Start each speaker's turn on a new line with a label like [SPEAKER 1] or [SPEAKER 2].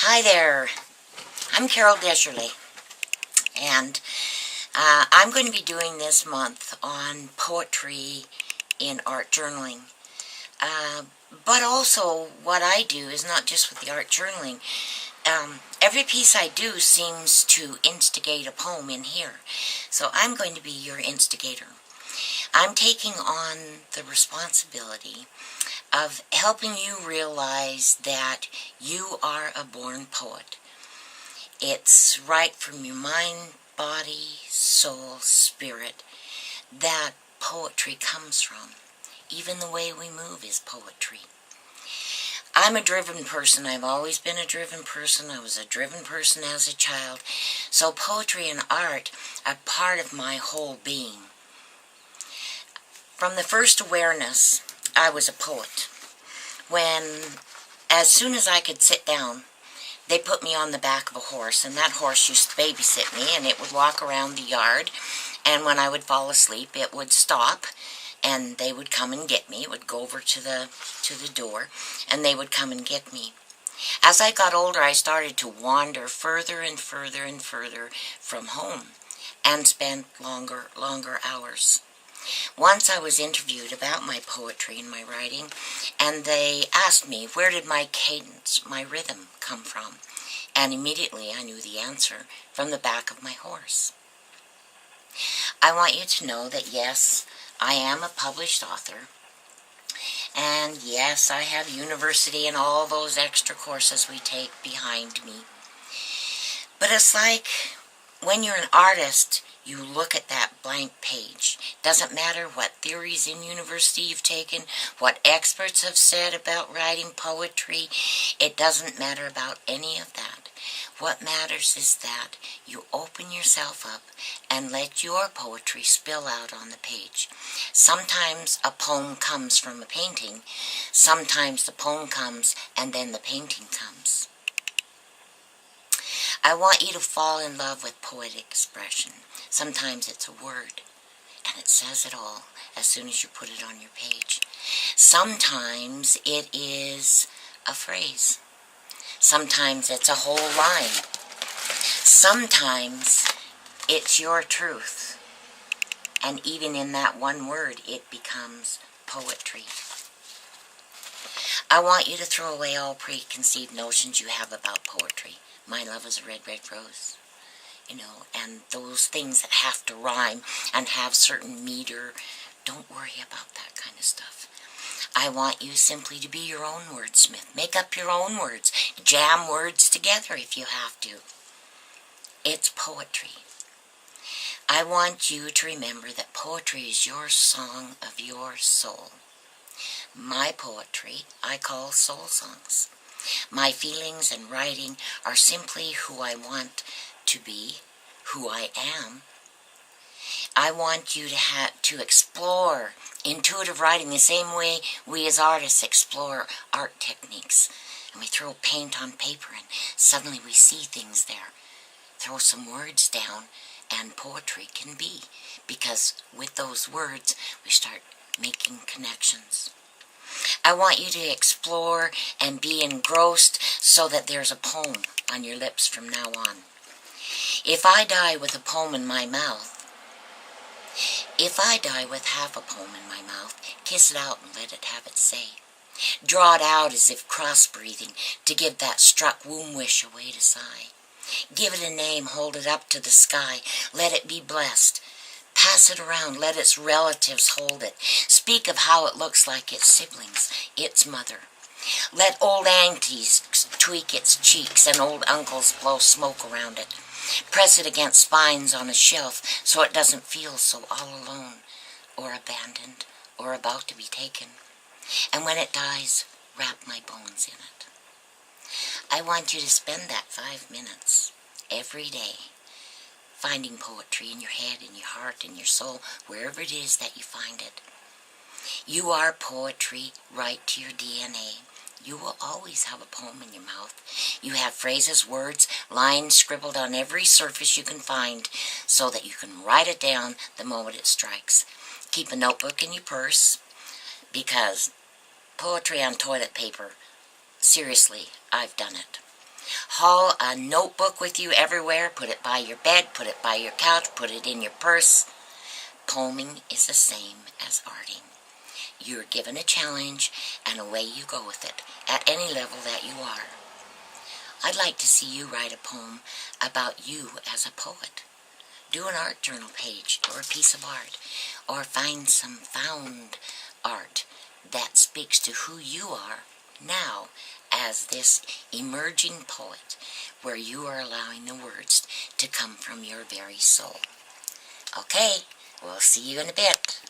[SPEAKER 1] Hi there, I'm Carol Deserly, and I'm going to be doing this month on poetry in art journaling. But also, what I do is not just with the art journaling. Every piece I do seems to instigate a poem in here, so I'm going to be your instigator. I'm taking on the responsibility of helping you realize that you are a born poet. It's right from your mind, body, soul, spirit that poetry comes from. Even the way we move is poetry. I'm a driven person. I've always been a driven person. I was a driven person as a child. So poetry and art are part of my whole being. From the first awareness, I was a poet. As soon as I could sit down, they put me on the back of a horse, and that horse used to babysit me, and it would walk around the yard, and when I would fall asleep, it would stop, and they would come and get me. It would go over to the door, and they would come and get me. As I got older, I started to wander further and further and further from home, and spent longer hours. Once I was interviewed about my poetry and my writing, and they asked me, where did my cadence, my rhythm, come from? And immediately I knew the answer, from the back of my horse. I want you to know that yes, I am a published author, and yes, I have university and all those extra courses we take behind me. But it's like when you're an artist, you look at that blank page. Doesn't matter what theories in university you've taken, what experts have said about writing poetry. It doesn't matter about any of that. What matters is that you open yourself up and let your poetry spill out on the page. Sometimes a poem comes from a painting. Sometimes the poem comes and then the painting comes. I want you to fall in love with poetic expression. Sometimes it's a word, and it says it all as soon as you put it on your page. Sometimes it is a phrase. Sometimes it's a whole line. Sometimes it's your truth. And even in that one word, it becomes poetry. I want you to throw away all preconceived notions you have about poetry. My love is a red, red rose. And those things that have to rhyme and have certain meter, don't worry about that kind of stuff. I want you simply to be your own wordsmith. Make up your own words. Jam words together if you have to. It's poetry. I want you to remember that poetry is your song of your soul. My poetry I call soul songs. My feelings and writing are simply who I want to be, who I am. I want you to explore intuitive writing the same way we as artists explore art techniques. And we throw paint on paper and suddenly we see things there. Throw some words down and poetry can be. Because with those words we start making connections. I want you to explore and be engrossed so that there's a poem on your lips from now on. If I die with a poem in my mouth, if I die with half a poem in my mouth, kiss it out and let it have its say. Draw it out as if cross-breathing to give that struck womb wish a way to sigh. Give it a name, hold it up to the sky, let it be blessed. Pass it around, let its relatives hold it. Speak of how it looks like its siblings, its mother. Let old aunties tweak its cheeks and old uncles blow smoke around it. Press it against spines on a shelf so it doesn't feel so all alone or abandoned or about to be taken. And when it dies, wrap my bones in it. I want you to spend that 5 minutes every day finding poetry in your head, in your heart, in your soul, wherever it is that you find it. You are poetry right to your DNA. You will always have a poem in your mouth. You have phrases, words, lines scribbled on every surface you can find so that you can write it down the moment it strikes. Keep a notebook in your purse because poetry on toilet paper, seriously, I've done it. Haul a notebook with you everywhere. Put it by your bed, put it by your couch, put it in your purse. Poeming is the same as arting. You're given a challenge, and away you go with it, at any level that you are. I'd like to see you write a poem about you as a poet. Do an art journal page or a piece of art, or find some found art that speaks to who you are now as this emerging poet, where you are allowing the words to come from your very soul. Okay, we'll see you in a bit.